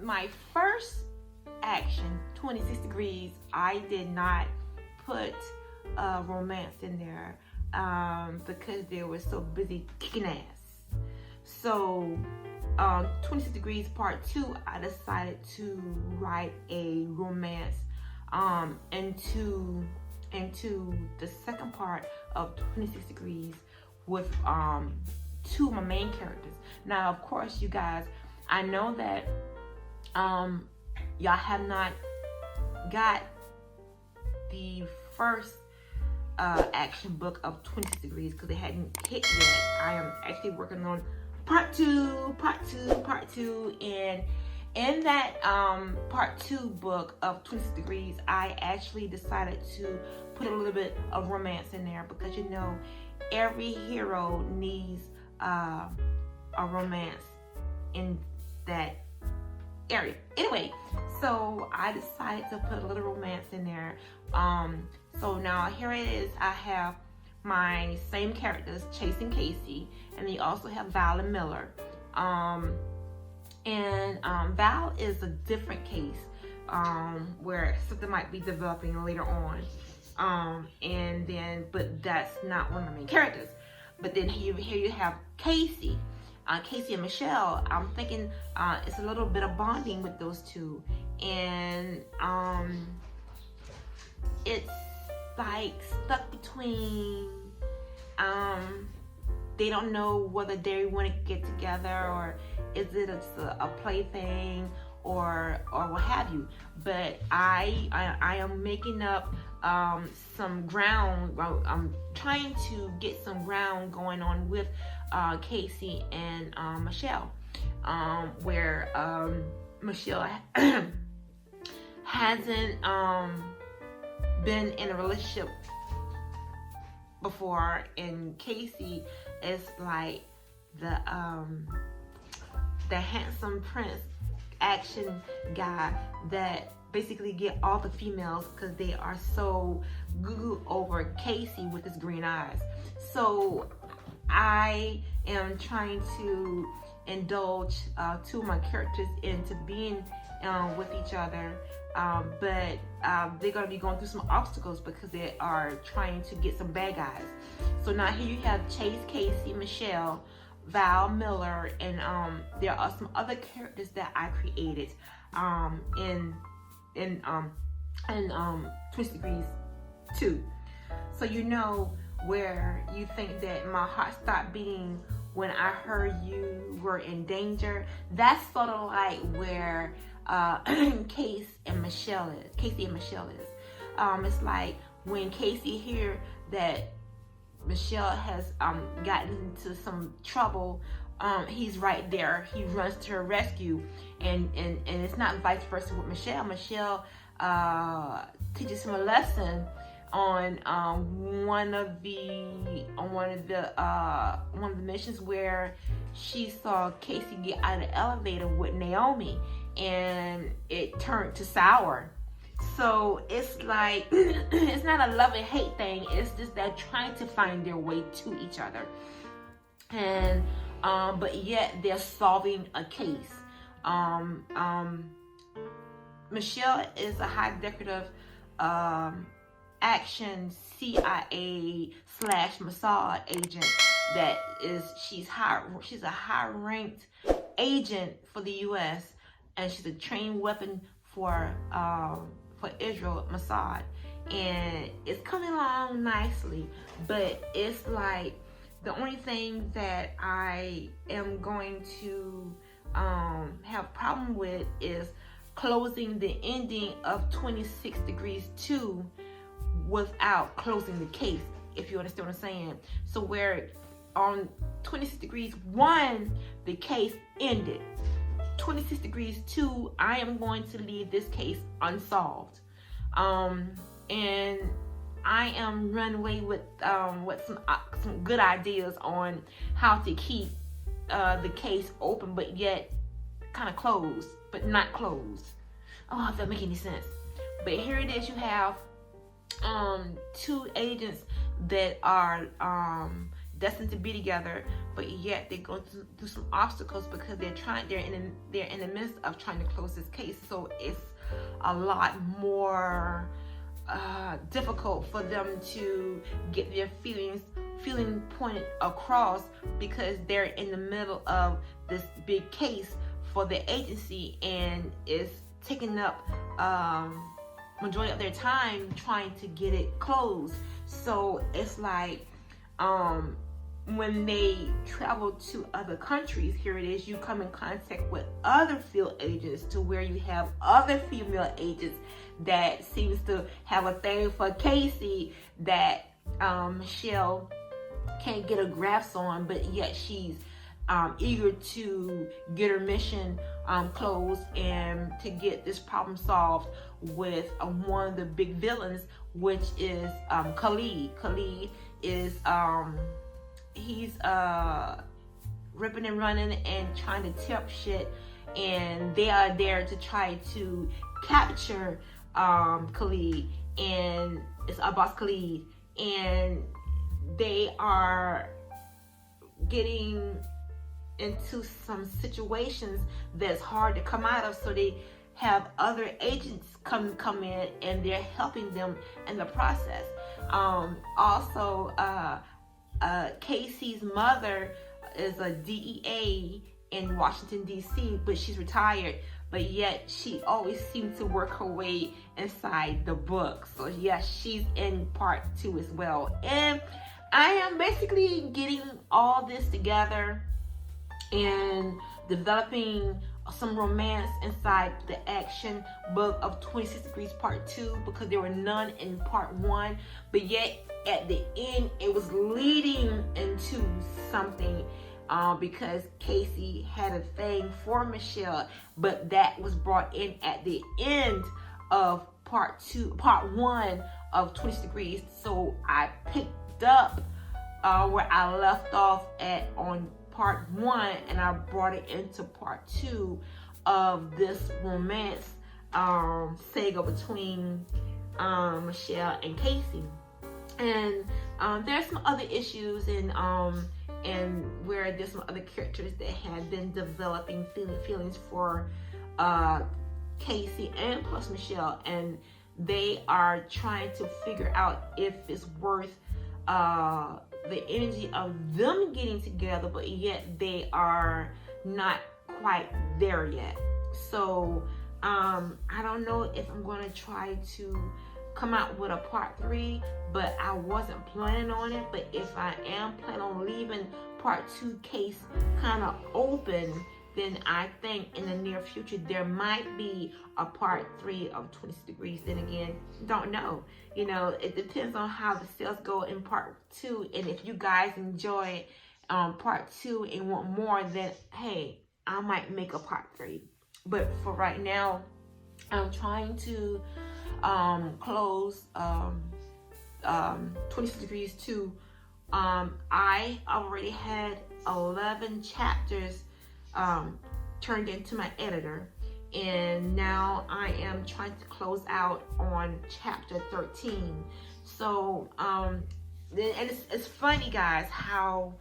my first action, 26 Degrees, I did not put romance in there because they were so busy kicking ass. So 26 Degrees Part 2, I decided to write a romance into the second part of 26 Degrees with two of my main characters. Now, of course, you guys, I know that y'all have not got the first action book of 26 Degrees because it hadn't hit yet. I am actually working on part two, and in that part 2 book of 26 Degrees, I actually decided to put a little bit of romance in there because, you know, every hero needs a romance in that area. Anyway, so I decided to put a little romance in there. So now here it is. I have my same characters, Chase and Casey, and they also have Val and Miller. Val is a different case where something might be developing later on. But that's not one of the main characters. But then here you have Casey. Casey and Michelle, I'm thinking it's a little bit of bonding with those two. And it's like stuck between, they don't know whether they want to get together or is it a plaything or what have you. But I am making up some ground. I'm trying to get some ground going on with Casey and Michelle, where Michelle hasn't been in a relationship before, and Casey is like the handsome prince action guy that basically get all the females because they are so goo over Casey with his green eyes. So I am trying to indulge two of my characters into being with each other, but they're going to be going through some obstacles because they are trying to get some bad guys. So now here you have Chase, Casey, Michelle, Val, Miller, and there are some other characters that I created in 26 Degrees 2. So you know where you think that my heart stopped beating when I heard you were in danger. That's sort of like where Casey and Michelle is. It's like when Casey hear that Michelle has gotten into some trouble, he's right there. He runs to her rescue, and it's not vice versa with Michelle. Michelle teaches him a lesson on one of the missions where she saw Casey get out of the elevator with Naomi, and it turned to sour. So it's like it's not a love and hate thing. It's just they're trying to find their way to each other, and but yet they're solving a case. Michelle is a high decorative action CIA / Mossad agent that is she's a high ranked agent for the US, and she's a trained weapon for Israel Mossad, and it's coming along nicely. But it's like the only thing that I am going to have problem with is closing the ending of 26 Degrees 2 without closing the case, if you understand what I'm saying. So where on 26 Degrees 1 the case ended, 26 Degrees 2 I am going to leave this case unsolved, and I am running away with some good ideas on how to keep the case open but yet kind of closed but not closed. Oh, if that make any sense. But here it is. You have two agents that are destined to be together, but yet they go through some obstacles because they're in the midst of trying to close this case. So it's a lot more difficult for them to get their feeling pointed across, because they're in the middle of this big case for the agency, and it's taking up majority of their time trying to get it closed. So it's like when they travel to other countries, here it is, you come in contact with other field agents, to where you have other female agents that seems to have a thing for Casey that Michelle can't get a grasp on, but yet she's eager to get her mission closed and to get this problem solved with one of the big villains, which is Khalid. Khalid is he's ripping and running and trying to tip shit, and they are there to try to capture Khalid, and it's Abbas Khalid, and they are getting into some situations that's hard to come out of, so they have other agents come in, and they're helping them in the process. Also, Casey's mother is a DEA in Washington DC, but she's retired, but yet she always seems to work her way inside the book. So yes, she's in part 2 as well. And I am basically getting all this together and developing some romance inside the action book of 26 Degrees Part 2, because there were none in Part 1, but yet at the end it was leading into something, because Casey had a thing for Michelle, but that was brought in at the end of Part 1 of 26 Degrees. So I picked up where I left off at on Part 1, and I brought it into Part 2 of this romance saga between Michelle and Casey. And there's some other issues, and where there's some other characters that have been developing feelings for Casey and plus Michelle, and they are trying to figure out if it's worth the energy of them getting together, but yet they are not quite there yet. So I don't know if I'm going to try to come out with a Part 3, but I wasn't planning on it. But if I am planning on leaving Part 2 case kind of open, then I think in the near future there might be a Part 3 of 26 Degrees. Then again, don't know. You know, it depends on how the sales go in Part 2. And if you guys enjoy Part 2 and want more, then hey, I might make a Part 3. But for right now, I'm trying to close 26 Degrees 2. I already had 11 chapters turned into my editor, and now I am trying to close out on chapter 13. So and it's funny, guys, how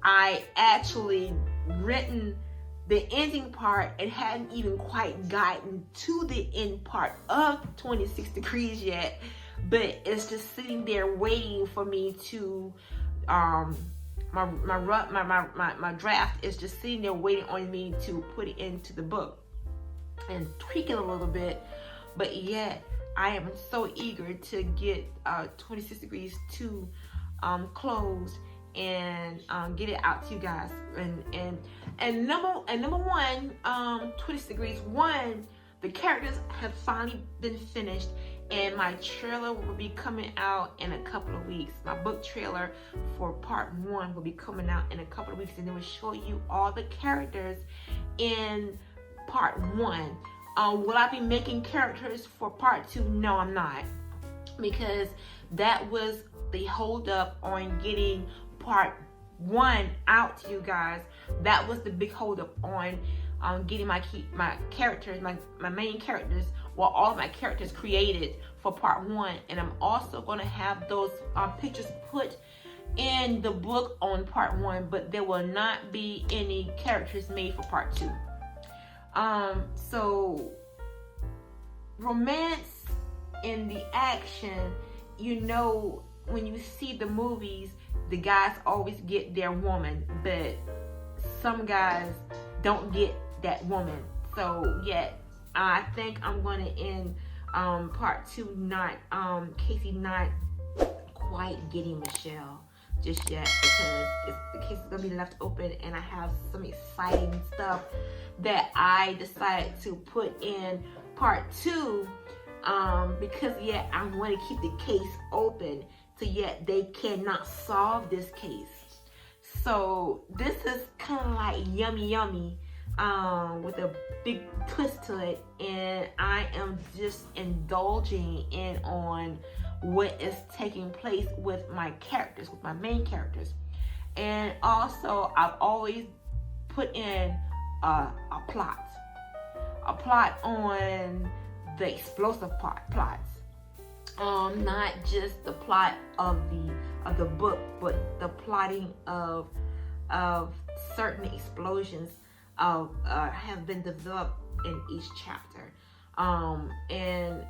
I actually written the ending part and hadn't even quite gotten to the end part of 26 Degrees yet, but it's just sitting there waiting for me to my draft is just sitting there waiting on me to put it into the book and tweak it a little bit. But yet I am so eager to get 26 Degrees 2 closed and get it out to you guys. And number one, 26 Degrees 1, the characters have finally been finished, and my trailer will be coming out in a couple of weeks. My book trailer for Part 1 will be coming out in a couple of weeks, and it will show you all the characters in Part 1. Will I be making characters for Part 2? No, I'm not, because that was the hold up on getting Part 1 out to you guys. That was the big hold up on getting my characters, my main characters, well, all of my characters created for Part 1. And I'm also going to have those pictures put in the book on part 1, but there will not be any characters made for part 2. So romance in the action, you know, when you see the movies, the guys always get their woman, but some guys don't get that woman. So yeah, I think I'm going to end part 2 not Casey not quite getting Michelle just yet, because the case is going to be left open, and I have some exciting stuff that I decided to put in part 2, because yet I want to keep the case open, so yet they cannot solve this case. So this is kind of like yummy with a big twist to it, and I am just indulging in on what is taking place with my characters, with my main characters. And also I've always put in a plot on the explosive plots, not just the plot of the book, but the plotting of certain explosions have been developed in each chapter, and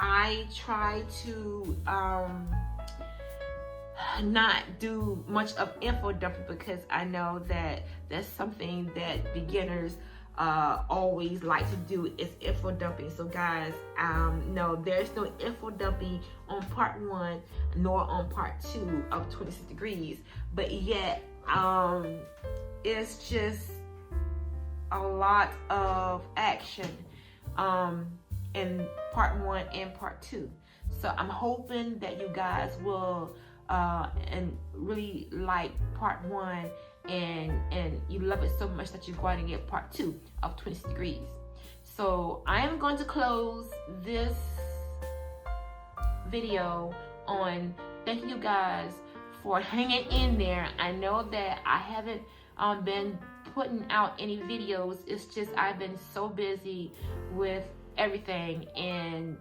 I try to not do much of info dumping, because I know that that's something that beginners always like to do, is info dumping. So guys, no, there's no info dumping on part 1 nor on part 2 of 26 Degrees, but yet it's just a lot of action in part 1 and part 2. So I'm hoping that you guys will and really like part 1, and you love it so much that you're going to get part 2 of 26 Degrees. So I am going to close this video on thanking you guys for hanging in there. I know that I haven't been putting out any videos. It's just I've been so busy with everything, and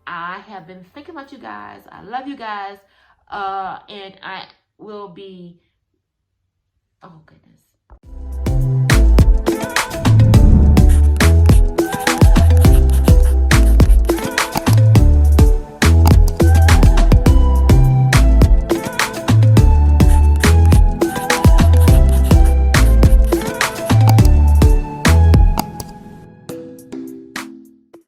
I have been thinking about you guys. I love you guys, and I will be, oh goodness.